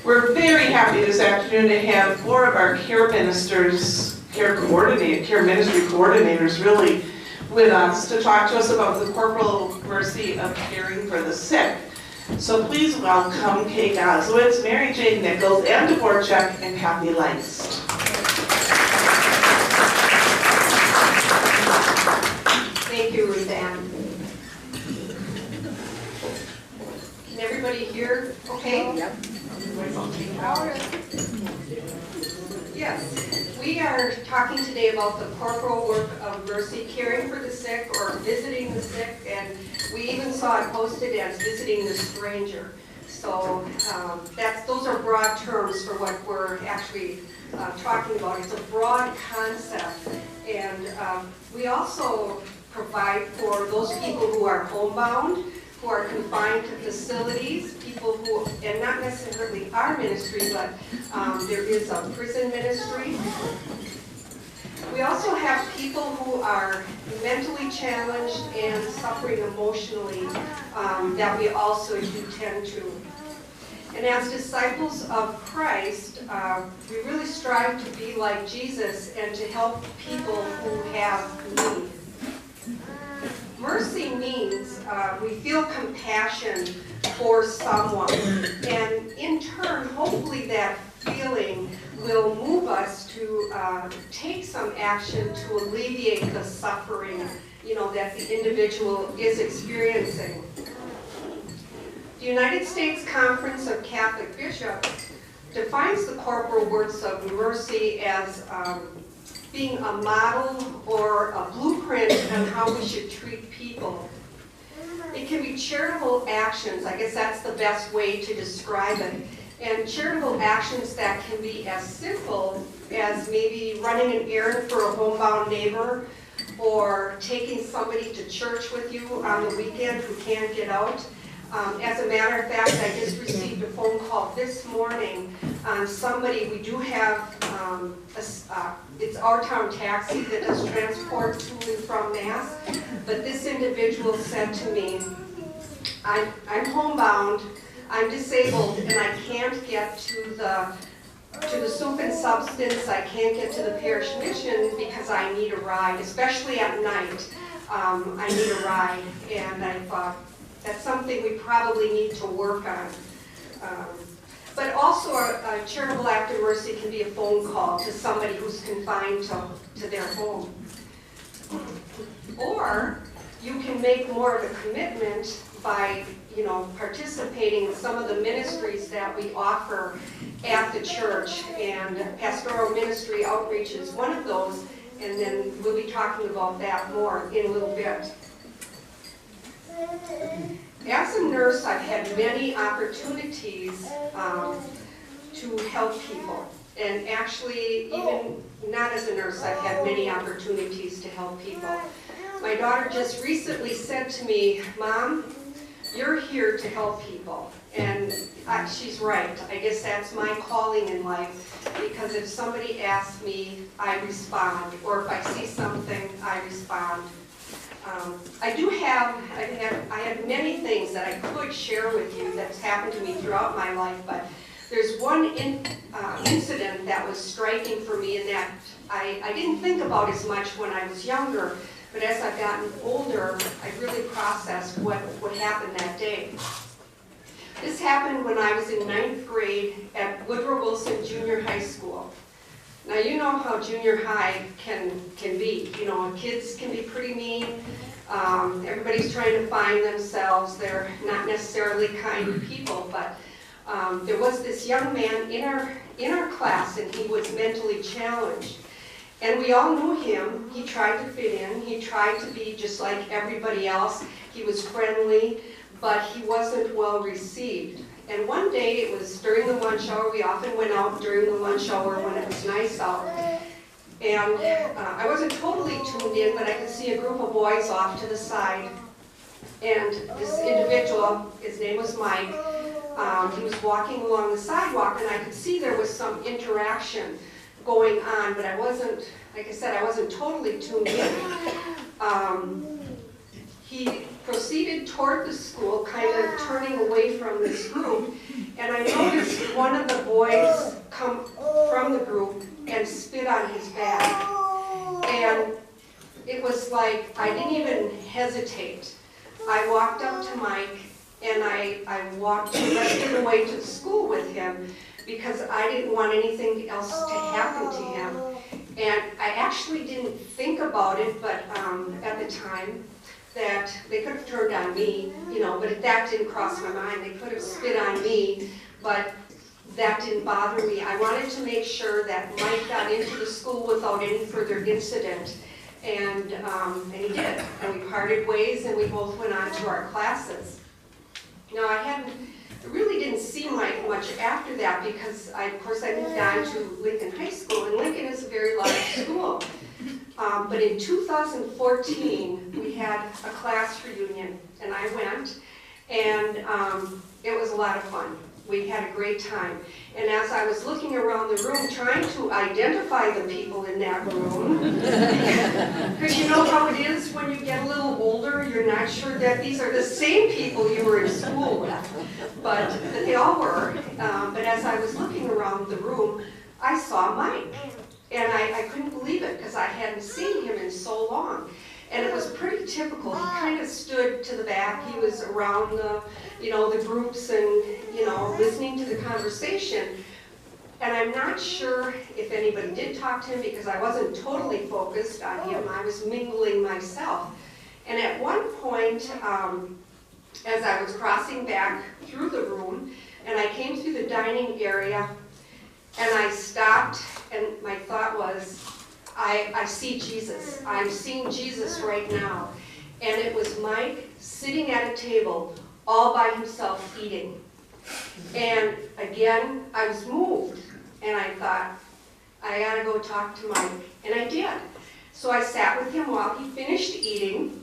We're very happy this afternoon to have 4 of our care ministers, care ministry coordinators really with us to talk to us about the corporal mercy of caring for the sick. So please welcome Kay Gosowitz, Mary Jane Nichols, Ann Dvorak, and Kathy Leist. Thank you, Ruth Ann. Can everybody hear okay? Yep. Yes, we are talking today about the corporal work of mercy, caring for the sick or visiting the sick, and we even saw it posted as visiting the stranger. So those are broad terms for what we're actually talking about. It's a broad concept, and we also provide for those people who are homebound, who are confined to facilities, people who, and not necessarily our ministry, but there is a prison ministry. We also have people who are mentally challenged and suffering emotionally that we also do tend to. And as disciples of Christ, we really strive to be like Jesus and to help people who have need. Mercy means we feel compassion for someone, and in turn, hopefully that feeling will move us to take some action to alleviate the suffering, that the individual is experiencing. The United States Conference of Catholic Bishops defines the corporal works of mercy as being a model or a blueprint on how we should treat people. It can be charitable actions, I guess that's the best way to describe it. And charitable actions that can be as simple as maybe running an errand for a homebound neighbor, or taking somebody to church with you on the weekend who can't get out. As a matter of fact, I just received a phone call this morning on somebody. We do have, it's our town taxi that does transport to and from Mass, but this individual said to me, I'm homebound, I'm disabled, and I can't get to the soup and substance, I can't get to the parish mission because I need a ride, especially at night. I need a ride, and I thought, that's something we probably need to work on. But also a charitable act of mercy can be a phone call to somebody who's confined to their home. Or you can make more of a commitment by participating in some of the ministries that we offer at the church, and pastoral ministry outreach is one of those, and then we'll be talking about that more in a little bit. As a nurse, I've had many opportunities to help people. And actually, even not as a nurse, I've had many opportunities to help people. My daughter just recently said to me, Mom, you're here to help people. And she's right. I guess that's my calling in life, because if somebody asks me, I respond. Or if I see something, I respond. I have many things that I could share with you that's happened to me throughout my life, but there's one incident that was striking for me, and that I didn't think about as much when I was younger, but as I've gotten older, I really processed what happened that day. This happened when I was in 9th grade at Woodrow Wilson Junior High School. Now, you know how junior high can be. Kids can be pretty mean. Everybody's trying to find themselves. They're not necessarily kind people, but there was this young man in our class, and he was mentally challenged. And we all knew him. He tried to fit in. He tried to be just like everybody else. He was friendly, but he wasn't well received. And one day, it was during the lunch hour. We often went out during the lunch hour when it was nice out. And I wasn't totally tuned in, but I could see a group of boys off to the side. And this individual, his name was Mike, he was walking along the sidewalk, and I could see there was some interaction going on, but I wasn't, like I said, I wasn't totally tuned in. He proceeded toward the school, kind of turning away from this group, and I noticed one of the boys come from the group and spit on his back. And it was like, I didn't even hesitate. I walked up to Mike and I walked the rest of the way to school with him because I didn't want anything else to happen to him. And I actually didn't think about it, but at the time, that they could have turned on me, you know, but that didn't cross my mind. They could have spit on me, but that didn't bother me. I wanted to make sure that Mike got into the school without any further incident, and he did. And we parted ways, and we both went on to our classes. Now, I really didn't see Mike much after that because, of course, I moved on to Lincoln High School, and Lincoln is a very large school. But in 2014, we had a class reunion, and I went, and it was a lot of fun. We had a great time. And as I was looking around the room, trying to identify the people in that room, because you know how it is when you get a little older, you're not sure that these are the same people you were in school with, but they all were. But as I was looking around the room, I saw Mike. And I couldn't believe it because I hadn't seen him in so long. And it was pretty typical. He kind of stood to the back. He was around the, you know, the groups and, you know, listening to the conversation. And I'm not sure if anybody did talk to him because I wasn't totally focused on him. I was mingling myself. And at one point, as I was crossing back through the room, and I came through the dining area, and I stopped, and my thought was, I see Jesus. I'm seeing Jesus right now. And it was Mike sitting at a table all by himself eating. And again, I was moved. And I thought, I gotta go talk to Mike. And I did. So I sat with him while he finished eating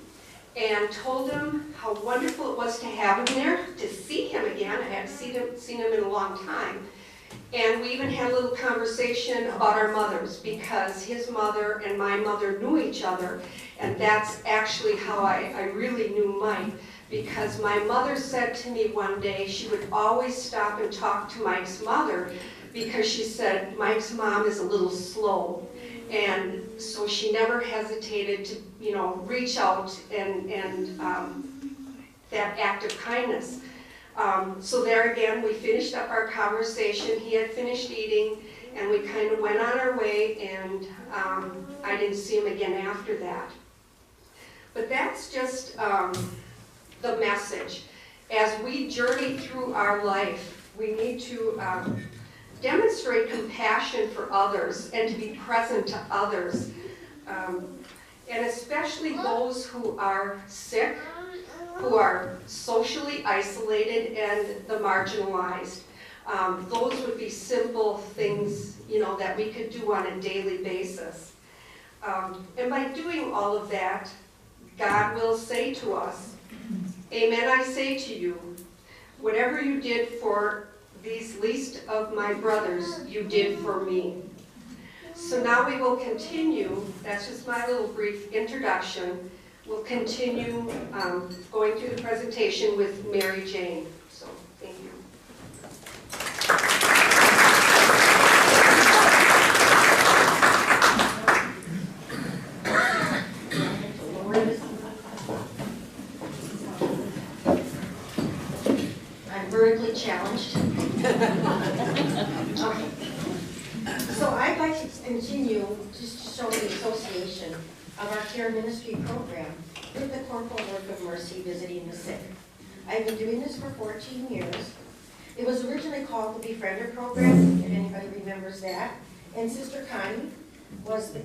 and told him how wonderful it was to have him there, to see him again. I hadn't seen him in a long time. And we even had a little conversation about our mothers because his mother and my mother knew each other. And that's actually how I really knew Mike, because my mother said to me one day she would always stop and talk to Mike's mother because she said Mike's mom is a little slow. And so she never hesitated to, you know, reach out and that act of kindness. So there again, we finished up our conversation. He had finished eating, and we kind of went on our way, and I didn't see him again after that. But that's just the message. As we journey through our life, we need to demonstrate compassion for others and to be present to others, and especially those who are sick, who are socially isolated, and the marginalized. Those would be simple things, you know, that we could do on a daily basis. And by doing all of that, God will say to us, "Amen, I say to you, whatever you did for these least of my brothers, you did for me." So now we will continue. That's just my little brief introduction. We'll continue going through the presentation with Mary Jane. So, thank you. I'm vertically challenged. Okay. So I'd like to continue just to show the association of our care ministry program with the Corporal Work of Mercy visiting the sick. I've been doing this for 14 years. It was originally called the Befriender Program, if anybody remembers that. And Sister Connie was the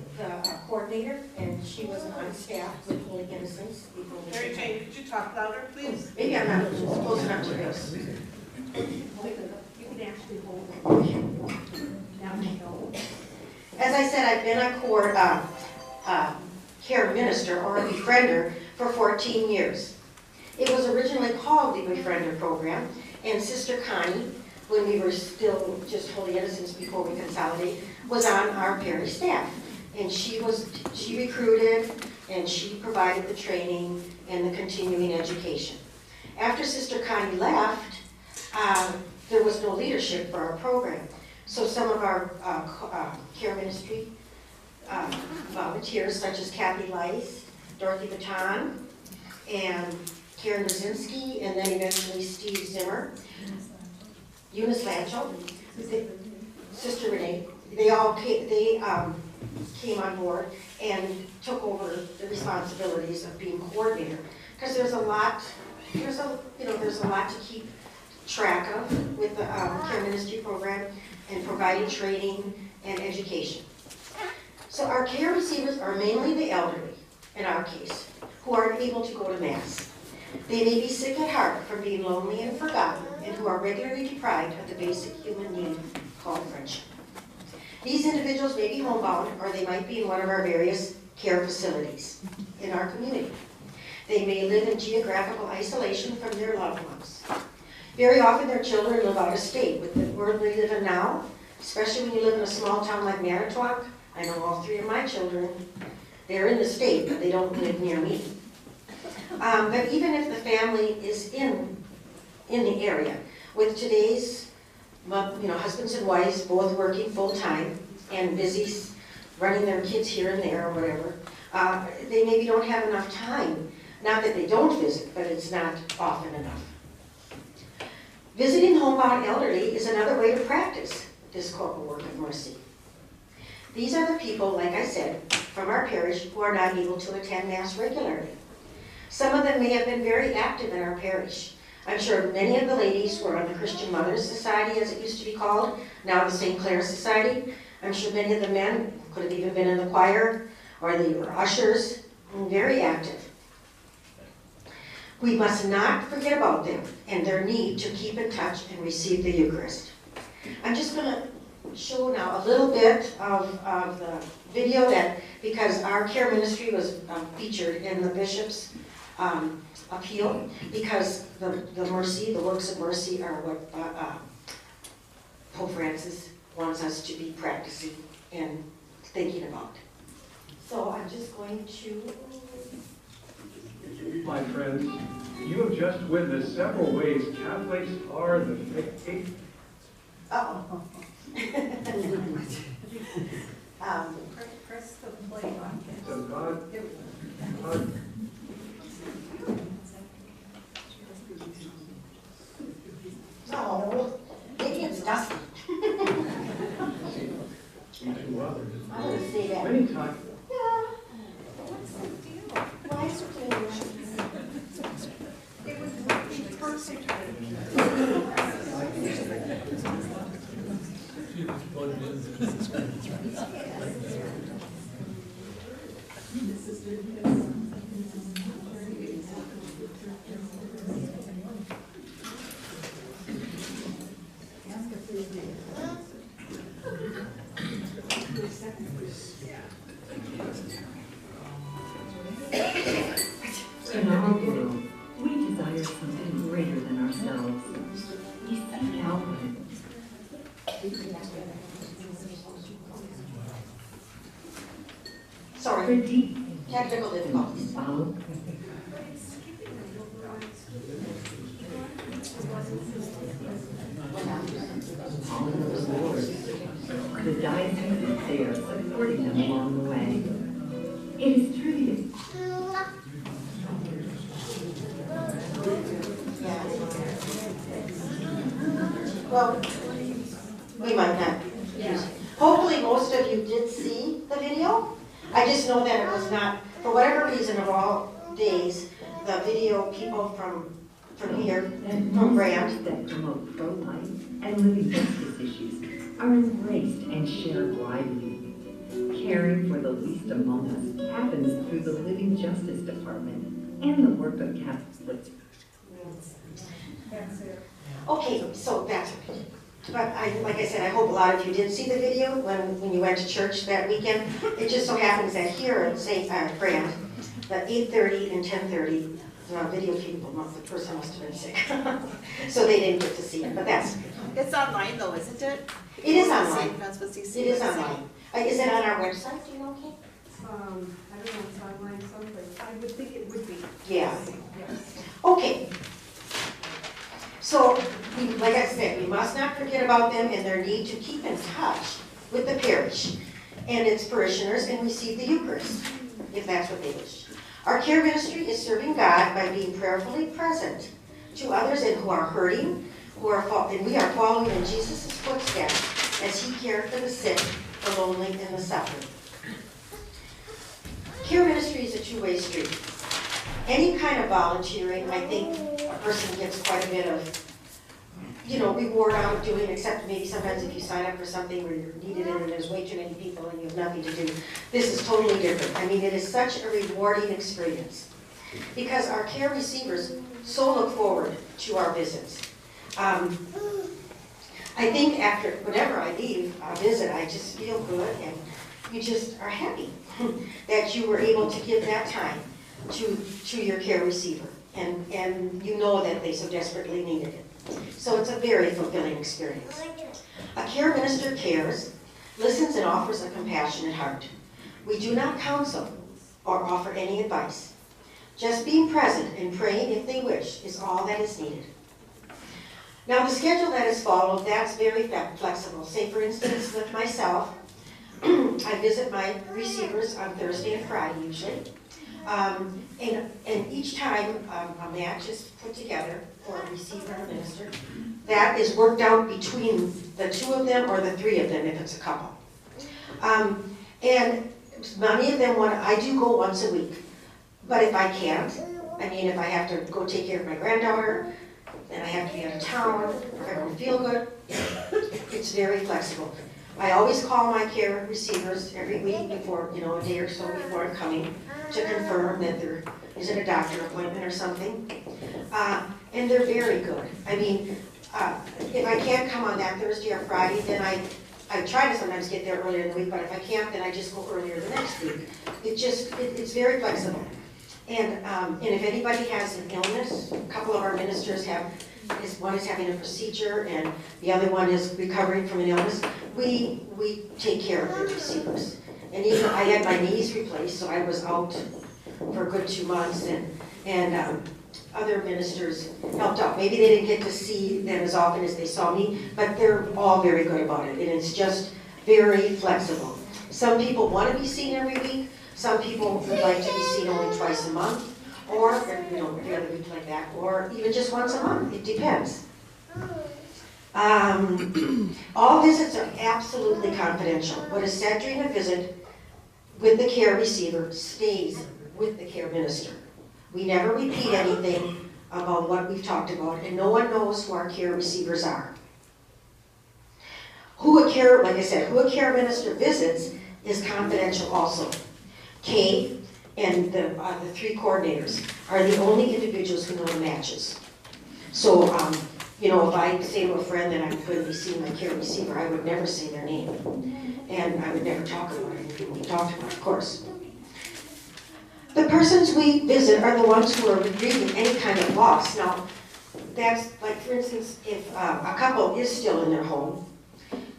coordinator, and she was on staff with Holy Innocents. Mary Jane, could you talk louder, please? Maybe I'm not close enough to this. You can actually hold it. Okay. Now we go. As I said, I've been a care minister or a befriender for 14 years. It was originally called the Befriender Program, and Sister Connie, when we were still just Holy Innocents before we consolidated, was on our parish staff. And she recruited and she provided the training and the continuing education. After Sister Connie left, there was no leadership for our program. So some of our care ministry volunteers, such as Kathy Lice, Dorothy Baton, and Karen Brzezinski, and then eventually Steve Zimmer, Eunice Lancho, Sister Renee, they all came on board and took over the responsibilities of being coordinator. Because there's a lot to keep track of with the care ministry program and providing training and education. So our care receivers are mainly the elderly, in our case, who aren't able to go to Mass. They may be sick at heart from being lonely and forgotten, and who are regularly deprived of the basic human need called friendship. These individuals may be homebound, or they might be in one of our various care facilities in our community. They may live in geographical isolation from their loved ones. Very often their children live out of state. With the world we live in now, especially when you live in a small town like Manitowoc, I know all 3 of my children, they're in the state, but they don't live near me. But even if the family is in the area, with today's husbands and wives both working full-time and busy running their kids here and there or whatever, they maybe don't have enough time. Not that they don't visit, but it's not often enough. Visiting homebound elderly is another way to practice this corporal work of mercy. These are the people, like I said, from our parish who are not able to attend Mass regularly. Some of them may have been very active in our parish. I'm sure many of the ladies were on the Christian Mothers Society, as it used to be called, now the St. Clair Society. I'm sure many of the men could have even been in the choir, or they were ushers, very active. We must not forget about them and their need to keep in touch and receive the Eucharist. I'm just going to show now a little bit of the video because our care ministry was featured in the bishop's appeal, because the mercy, the works of mercy are what Pope Francis wants us to be practicing and thinking about. So I'm just going to... My friends, you have just witnessed several ways Catholics are the faith. Uh-oh. Press the play on. So God, Oh, maybe it's dusty. to others. I'm going to say that. Many times, Yeah. Why is it doing that? It was working perfect. In our world, we desire something greater than ourselves. We seek outward. For Sorry, deep technical difficulties. follow. All of the Lord. The diocese is there supporting them along the way. It is truly Yeah. Well, we might not. Hopefully most of you did see the video. I just know that it was not, for whatever reason of all days, the video people from here, from Grant, that promote pro-life and living justice issues are embraced and shared widely. Caring for the least among us happens through the Living Justice Department and the work of Catholics. That's it. okay, so that's okay. But like I said, I hope a lot of you did see the video when you went to church that weekend. It just so happens that here at St. Grant, the 8:30 and 10:30, video people, the person must have been sick. So they didn't get to see it, but that's, It's online though, isn't it? it is online. St. Francis CC. It is online. Is it on our website, do you know, Kate? I don't know, it's online someplace. I would think it would be. Yeah. Yes. Okay. So, like I said, we must not forget about them and their need to keep in touch with the parish and its parishioners and receive the Eucharist, if that's what they wish. Our care ministry is serving God by being prayerfully present to others and who are hurting, and we are following in Jesus' footsteps as he cared for the sick, the lonely, and the suffering. Care ministry is a two-way street. Any kind of volunteering, I think a person gets quite a bit of, reward out of doing, except maybe sometimes if you sign up for something where you're needed and there's way too many people and you have nothing to do. This is totally different. I mean, it is such a rewarding experience because our care receivers so look forward to our visits. I think whenever I leave a visit, I just feel good and you just are happy that you were able to give that time to your care receiver, and you know that they so desperately needed it. So it's a very fulfilling experience. A care minister cares, listens, and offers a compassionate heart. We do not counsel or offer any advice. Just being present and praying if they wish is all that is needed. Now the schedule that is followed, that's very flexible. Say for instance with myself, I visit my receivers on Thursday and Friday usually. And each time a match is put together for a receiver and a minister, that is worked out between the two of them or the three of them if it's a couple. And many of them, I do go once a week. But if I can't, if I have to go take care of my granddaughter, then I have to be out of town, if I don't feel good, it's very flexible. I always call my care receivers every week before, a day or so before I'm coming to confirm that there isn't a doctor appointment or something. And they're very good. If I can't come on that Thursday or Friday, then I try to sometimes get there earlier in the week, but if I can't, then I just go earlier the next week. It's very flexible. And if anybody has an illness, a couple of our ministers one is having a procedure and the other one is recovering from an illness, we take care of the receivers. And even I had my knees replaced, so I was out for a good 2 months, and other ministers helped out. Maybe they didn't get to see them as often as they saw me, but they're all very good about it, and it's just very flexible. Some people want to be seen every week. Some people would like to be seen only twice a month, or every other week like that, or even just once a month. It depends. All visits are absolutely confidential. What is said during a visit with the care receiver stays with the care minister. We never repeat anything about what we've talked about, and no one knows who our care receivers are. Like I said, who a care minister visits is confidential also. Kay and the three coordinators are the only individuals who know the matches. So, if I say to a friend that I'm going to be seeing my care receiver, I would never say their name. And I would never talk about it. We talked about it, of course. The persons we visit are the ones who are grieving any kind of loss. Now, that's like, for instance, if a couple is still in their home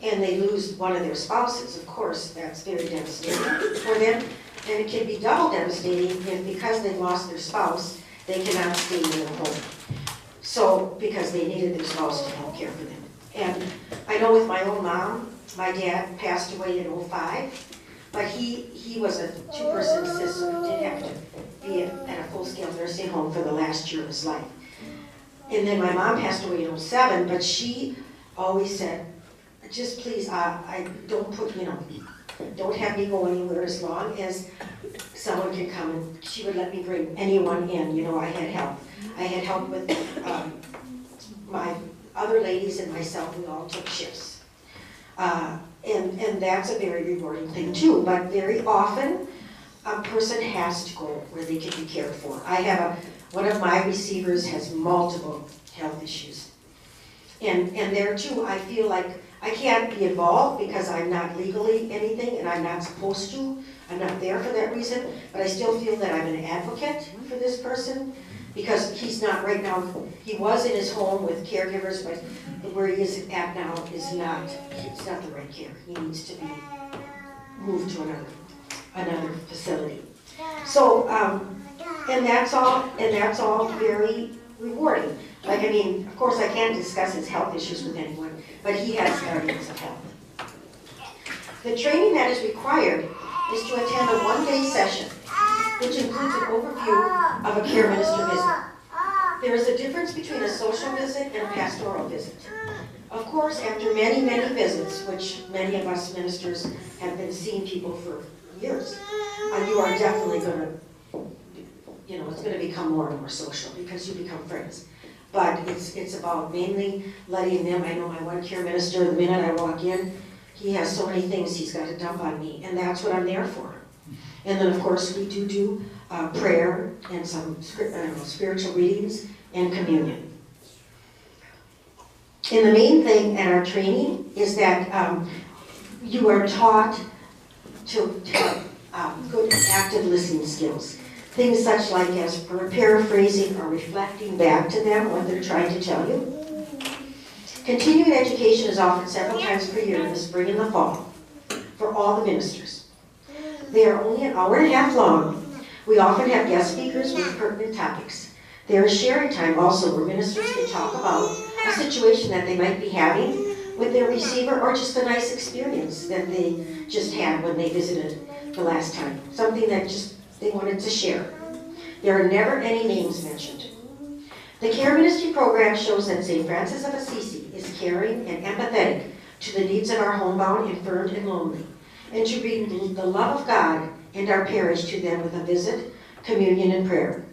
and they lose one of their spouses, of course, that's very devastating for them. And it can be double devastating if, because they've lost their spouse, they cannot stay in their home. So, because they needed their spouse to help care for them. And I know with my own mom, my dad passed away in 2005, but he was a two-person assist, so he did have to be at a full-scale nursing home for the last year of his life. And then my mom passed away in 2007, but she always said, just please, I don't put, don't have me go anywhere as long as someone can come, and she would let me bring anyone in. I had help. I had help with my other ladies and myself. We all took shifts. And that's a very rewarding thing too, but very often a person has to go where they can be cared for. One of my receivers has multiple health issues. And there too, I feel like I can't be involved because I'm not legally anything and I'm not supposed to. I'm not there for that reason, but I still feel that I'm an advocate for this person because he's not right now. He was in his home with caregivers, but where he is at now is not, it's not the right care. He needs to be moved to another facility. So, and that's all very rewarding. Like, I mean, of course, I can't discuss his health issues with anyone, but he has guardians of health. The training that is required is to attend a one-day session, which includes an overview of a care minister visit. There is a difference between a social visit and a pastoral visit. Of course, after many, many visits, which many of us ministers have been seeing people for years, you are definitely going to, you know, it's going to become more and more social because you become friends. But it's about mainly letting them, I know my one care minister, the minute I walk in, he has so many things he's got to dump on me, and that's what I'm there for. And then, of course, we do prayer and some spiritual readings and communion. And the main thing at our training is that you are taught to have good active listening skills. Things such like as paraphrasing or reflecting back to them what they're trying to tell you. Continuing education is offered several times per year in the spring and the fall for all the ministers. They are only an hour and a half long. We often have guest speakers with pertinent topics. There is sharing time also where ministers can talk about a situation that they might be having with their receiver or just a nice experience that they just had when they visited the last time. Something that just they wanted to share. There are never any names mentioned. The care ministry program shows that St. Francis of Assisi is caring and empathetic to the needs of our homebound, infirmed, and lonely, and to bring the love of God and our parish to them with a visit, communion, and prayer.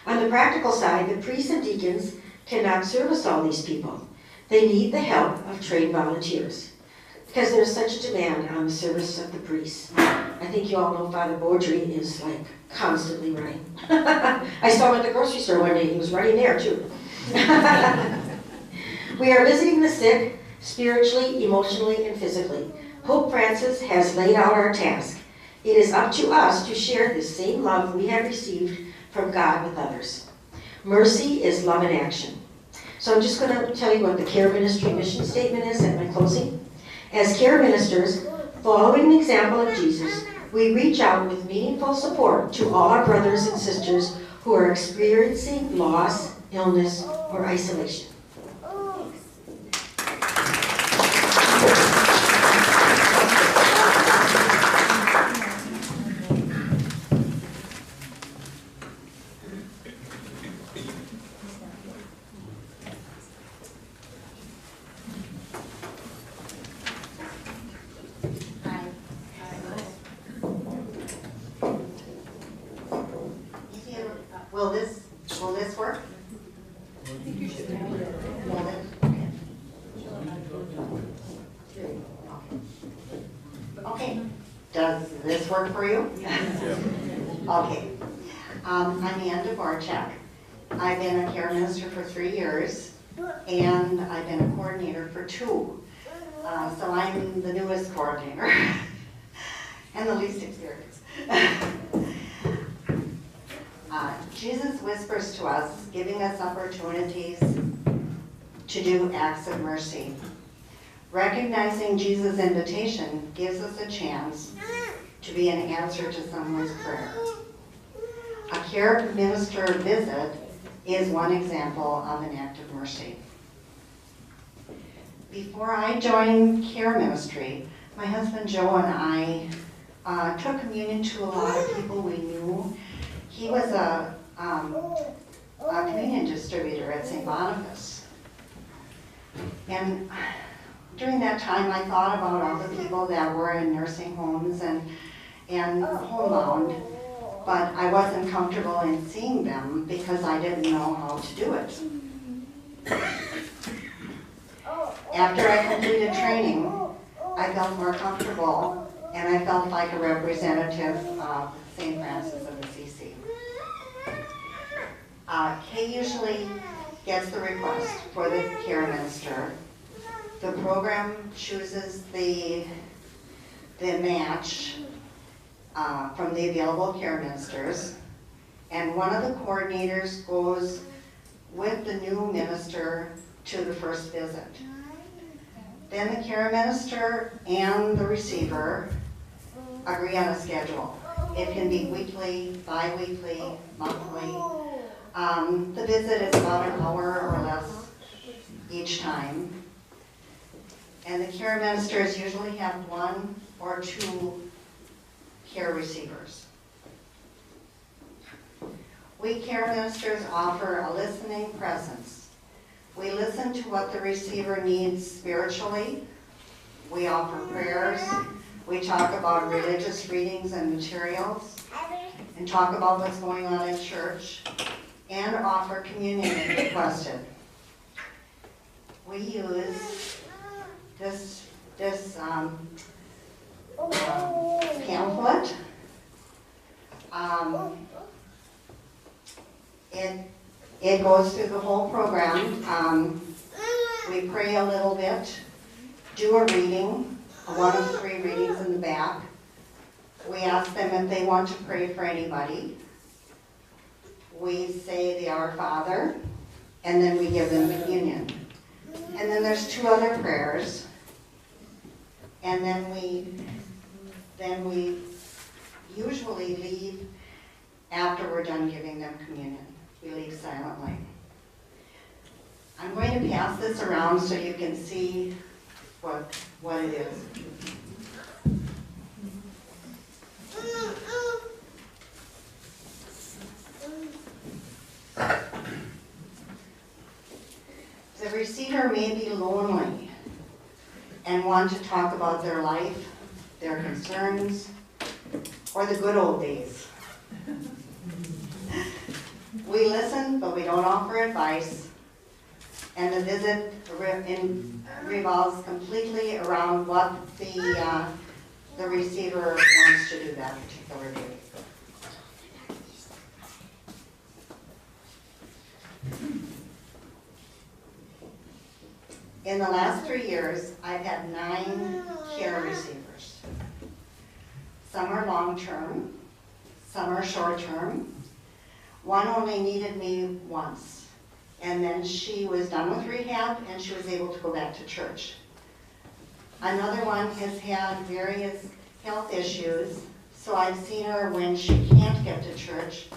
On the practical side, the priests and deacons cannot service all these people. They need the help of trained volunteers because there's such a demand on the service of the priests. I think you all know Father Baudry is like constantly running. I saw him at the grocery store one day. He was running there too. We are visiting the sick spiritually, emotionally, and physically. Pope Francis has laid out our task. It is up to us to share this same love we have received from God with others. Mercy is love in action. So I'm just going to tell you what the care ministry mission statement is at my closing. As care ministers, following the example of Jesus, we reach out with meaningful support to all our brothers and sisters who are experiencing loss, illness, or isolation. Will this work? I think you should have it. Hold it. Okay. Does this work for you? Okay. I'm Ann Dvorak. I've been a care minister for 3 years, and I've been a coordinator for 2. So I'm the newest coordinator and the least experienced. Jesus whispers to us, giving us opportunities to do acts of mercy. Recognizing Jesus' invitation gives us a chance to be an answer to someone's prayer. A care minister visit is one example of an act of mercy. Before I joined care ministry, my husband Joe and I took communion to a lot of people we knew. He was a communion distributor at St. Boniface. And during that time, I thought about all the people that were in nursing homes and homebound, but I wasn't comfortable in seeing them because I didn't know how to do it. After I completed training, I felt more comfortable and I felt like a representative of St. Francis of Assisi. Kay usually gets the request for the care minister. The program chooses the match from the available care ministers, and one of the coordinators goes with the new minister to the first visit. Then the care minister and the receiver agree on a schedule. It can be weekly, bi-weekly, monthly. The visit is about an hour or less each time. And the care ministers usually have 1 or 2 care receivers. We care ministers offer a listening presence. We listen to what the receiver needs spiritually. We offer prayers. We talk about religious readings and materials, and talk about what's going on in church, and offer communion if requested. We use this pamphlet. It goes through the whole program. We pray a little bit, do a reading, 1 of 3 readings in the back. We ask them if they want to pray for anybody. We say the Our Father, and then we give them communion. And then there's 2 other prayers. And then we usually leave after we're done giving them communion. We leave silently. I'm going to pass this around so you can see what it is. The receiver may be lonely and want to talk about their life, their concerns, or the good old days. We listen, but we don't offer advice, and the visit revolves completely around what the receiver wants to do that particular day. In the last 3 years, I've had 9 care receivers. Some are long-term, some are short-term. One only needed me once, and then she was done with rehab and she was able to go back to church. Another one has had various health issues, so I've seen her when she can't get to church,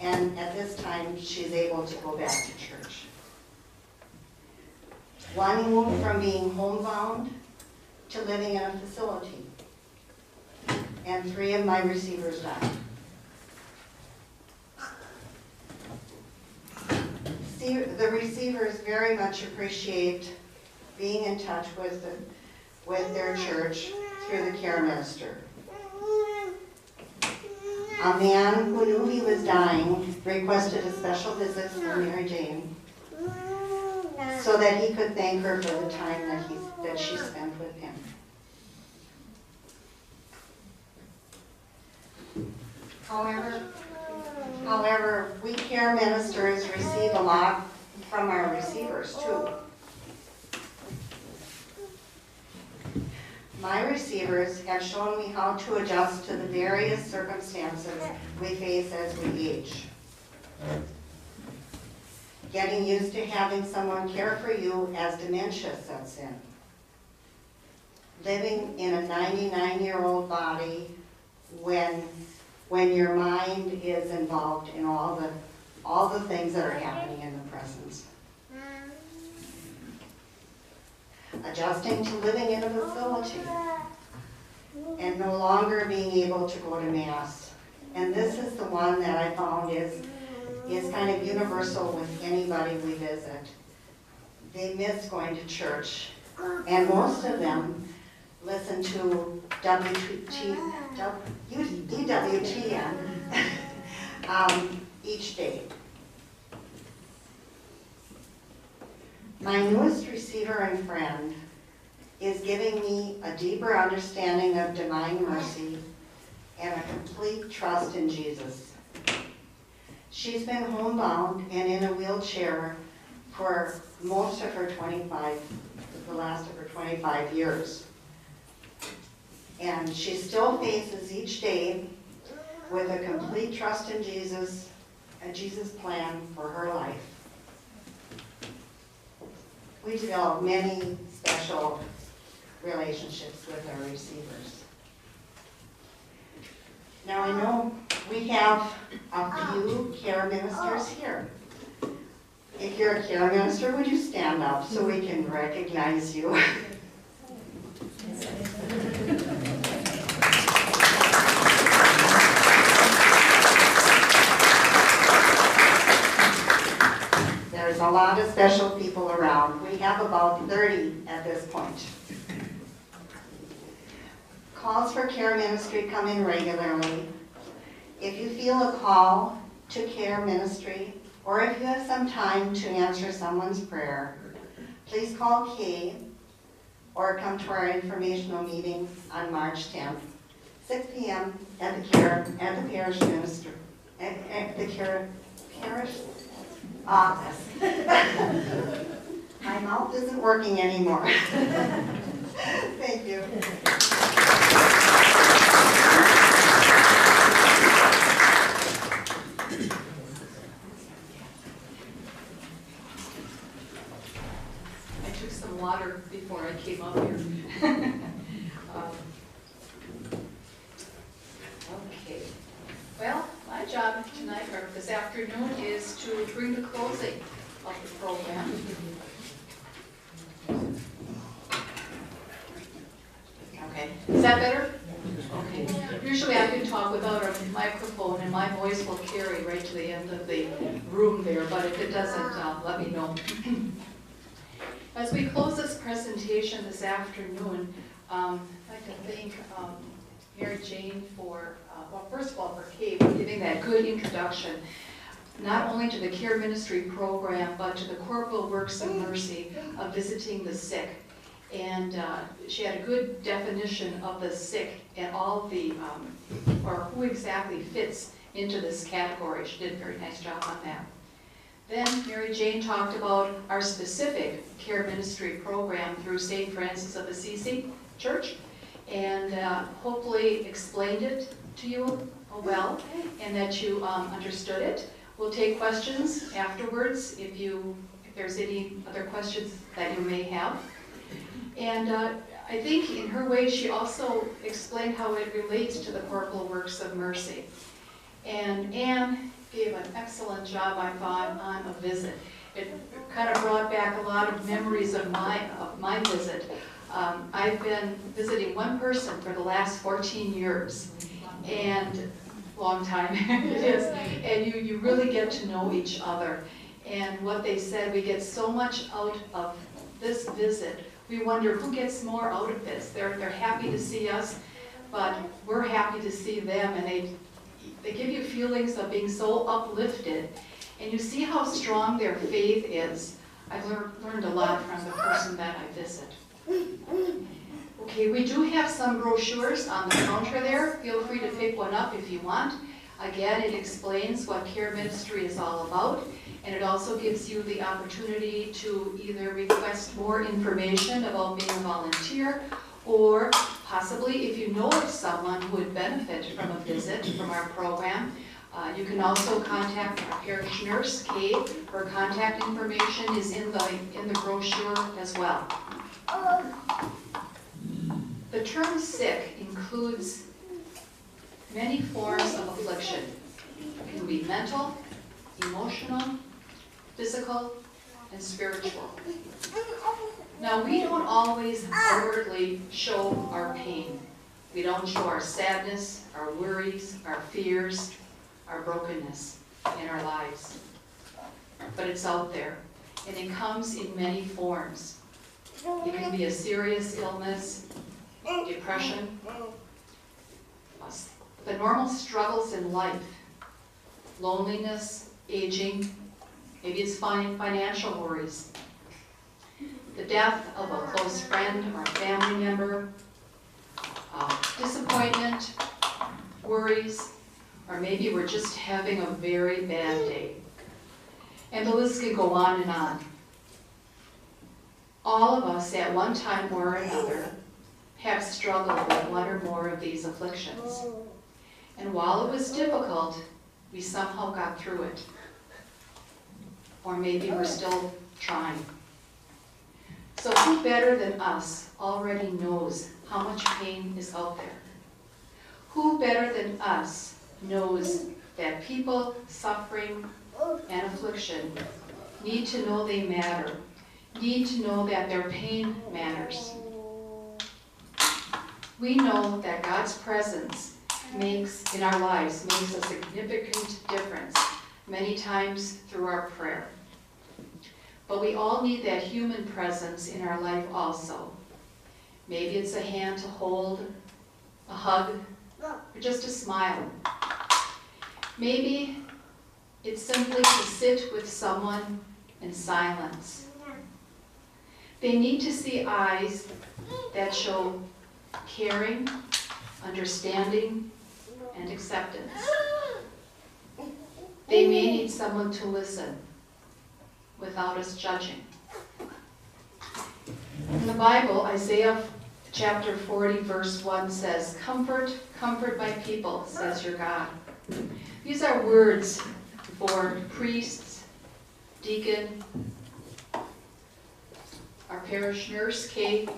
and at this time she's able to go back to church. One moved from being homebound to living in a facility, and 3 of my receivers died. The receivers very much appreciate being in touch with their church through the care minister. A man who knew he was dying requested a special visit from Mary Jane so that he could thank her for the time that she spent with him. However, we care ministers receive a lot from our receivers too. My receivers have shown me how to adjust to the various circumstances we face as we age. Getting used to having someone care for you as dementia sets in. Living in a 99-year-old body when your mind is involved in all the things that are happening in the present. Adjusting to living in a facility and no longer being able to go to Mass. And this is the one that I found is kind of universal with anybody we visit. They miss going to church, and most of them listen to EWTN each day. My newest receiver and friend is giving me a deeper understanding of divine mercy and a complete trust in Jesus. She's been homebound and in a wheelchair for most of her the last of her 25 years. And she still faces each day with a complete trust in Jesus, and Jesus' plan for her life. We develop many special relationships with our receivers. Now I know We have a few care ministers here. If you're a care minister, would you stand up so we can recognize you? There's a lot of special people around. We have about 30 at this point. Calls for care ministry come in regularly. If you feel a call to care ministry, or if you have some time to answer someone's prayer, please call Kay or come to our informational meeting on March 10th, 6 p.m. at the parish minister, at the parish office. My mouth isn't working anymore. Thank you. I took some water before I came up here. Okay. Well, my job tonight, or this afternoon, is to bring the closing of the program. Okay, is that better? Okay. Usually I can talk without a microphone and my voice will carry right to the end of the room there, but if it doesn't, let me know. As we close this presentation this afternoon, I'd like to thank Mary Jane for, well, first of all, for Kay for giving that good introduction, not only to the care ministry program, but to the corporal works of mercy of visiting the sick. And she had a good definition of the sick and all the, or who exactly fits into this category. She did a very nice job on that. Then Mary Jane talked about our specific care ministry program through St. Francis of Assisi Church, and hopefully explained it to you well, and that you understood it. We'll take questions afterwards if there's any other questions that you may have. And I think in her way she also explained how it relates to the corporal works of mercy. And Anne gave an excellent job, I thought, on a visit. It kind of brought back a lot of memories of my visit. I've been visiting one person for the last 14 years, and long time it is, and you really get to know each other. And what they said, we get so much out of this visit. We wonder who gets more out of this. They're happy to see us, but we're happy to see them, and they give you feelings of being so uplifted, and you see how strong their faith is. I've learned a lot from the person that I visit. Okay, we do have some brochures on the counter there. Feel free to pick one up if you want. Again, it explains what care ministry is all about, and it also gives you the opportunity to either request more information about being a volunteer, or possibly if you know of someone who would benefit from a visit from our program, you can also contact our parish nurse, Kay. Her contact information is in the brochure as well. The term sick includes many forms of affliction. It can be mental, emotional, physical, and spiritual. Now, we don't always outwardly show our pain. We don't show our sadness, our worries, our fears, our brokenness in our lives. But it's out there, and it comes in many forms. It can be a serious illness, depression, the normal struggles in life, loneliness, aging, maybe it's financial worries, the death of a close friend or a family member, disappointment, worries, or maybe we're just having a very bad day. And the list could go on and on. All of us at one time or another have struggled with one or more of these afflictions. And while it was difficult, we somehow got through it. Or maybe we're still trying. So who better than us already knows how much pain is out there? Who better than us knows that people suffering and affliction need to know they matter, need to know that their pain matters. We know that God's presence in our lives makes a significant difference, many times through our prayer. But we all need that human presence in our life also. Maybe it's a hand to hold, a hug, or just a smile. Maybe it's simply to sit with someone in silence. They need to see eyes that show caring, understanding, and acceptance. They may need someone to listen without us judging. In the Bible, Isaiah chapter 40, verse 1 says, "Comfort, comfort my people, says your God." These are words for priests, deacon, our parish nurse, Kate,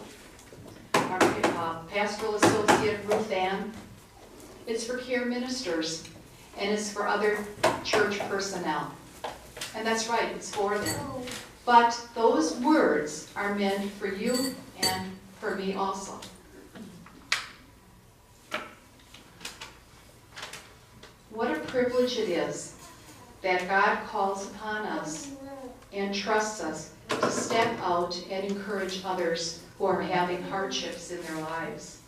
our pastoral associate, Ruth Ann. It's for care ministers, and it's for other church personnel. And that's right, it's for them. But those words are meant for you and for me also. What a privilege it is that God calls upon us and trusts us to step out and encourage others who are having hardships in their lives.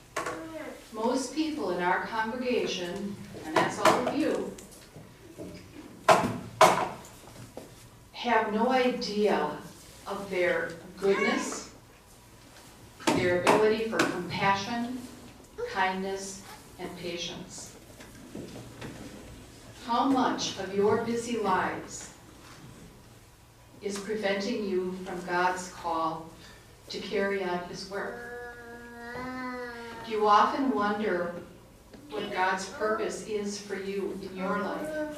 Most people in our congregation, and that's all of you, have no idea of their goodness, their ability for compassion, kindness, and patience. How much of your busy lives is preventing you from God's call to carry on His work? Do you often wonder what God's purpose is for you in your life?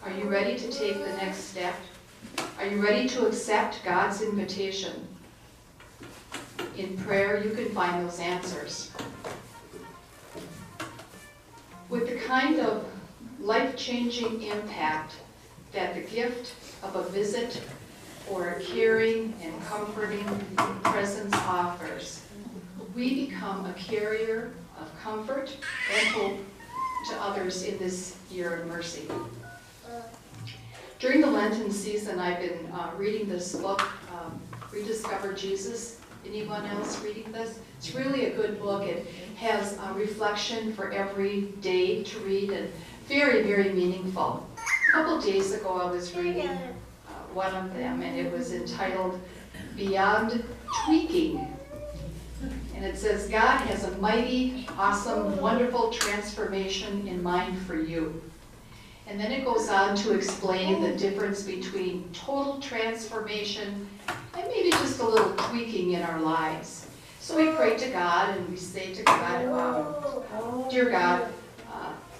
Are you ready to take the next step? Are you ready to accept God's invitation? In prayer, you can find those answers. With the kind of life-changing impact that the gift of a visit or a caring and comforting presence offers, we become a carrier of comfort and hope to others in this year of mercy. During the Lenten season, I've been reading this book, Rediscover Jesus. Anyone else reading this? It's really a good book. It has a reflection for every day to read and very, very meaningful. A couple days ago, I was reading one of them, and it was entitled Beyond Tweaking. And it says, God has a mighty, awesome, wonderful transformation in mind for you. And then it goes on to explain the difference between total transformation and maybe just a little tweaking in our lives. So we pray to God and we say to God, Dear God,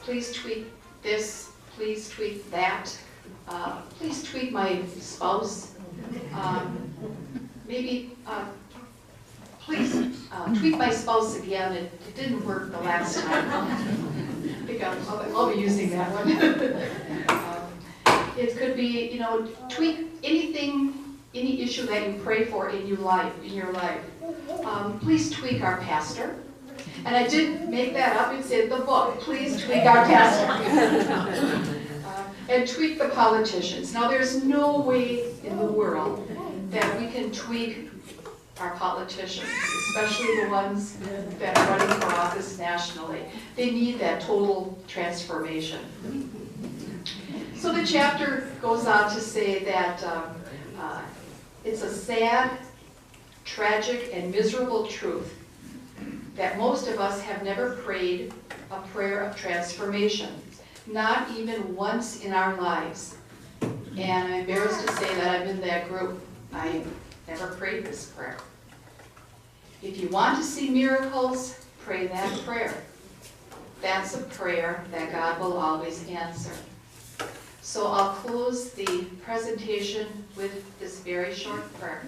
please tweak this, please tweak that, please tweak my spouse, please tweak my spouse again. It didn't work the last time. I think I'll be using that one. It could be, tweak anything, any issue that you pray for in your life. Please tweak our pastor. And I did make that up. It said the book. Please tweak our pastor. And tweak the politicians. Now, there's no way in the world that we can tweak our politicians, especially the ones that are running for office nationally. They need that total transformation. So the chapter goes on to say that it's a sad, tragic, and miserable truth that most of us have never prayed a prayer of transformation, not even once in our lives. And I'm embarrassed to say that I'm in that group. I never prayed this prayer. If you want to see miracles, pray that prayer. That's a prayer that God will always answer. So I'll close the presentation with this very short prayer.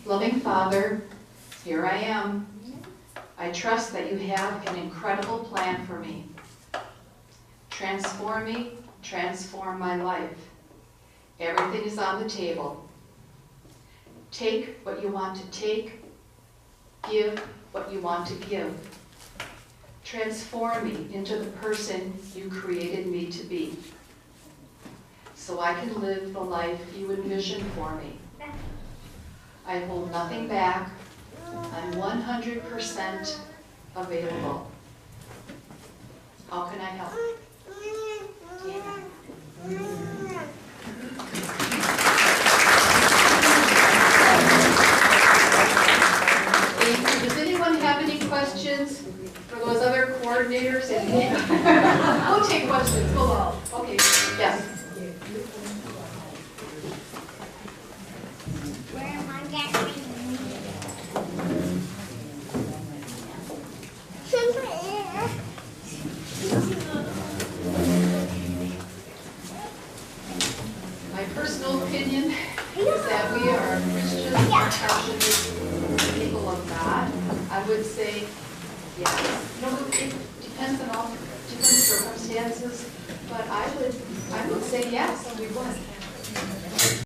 Loving Father, here I am. I trust that you have an incredible plan for me. Transform me, transform my life. Everything is on the table. Take what you want to take. Give what you want to give. Transform me into the person you created me to be, so I can live the life you envision for me. I hold nothing back. I'm 100% available. How can I help? Thank you. Does anyone have any questions for those other coordinators? We'll take questions. Hello. Okay. Yes. My personal opinion is that we are Christians, passionate people of God. I would say yes. You know, it depends on all different circumstances, but I would say yes, we would.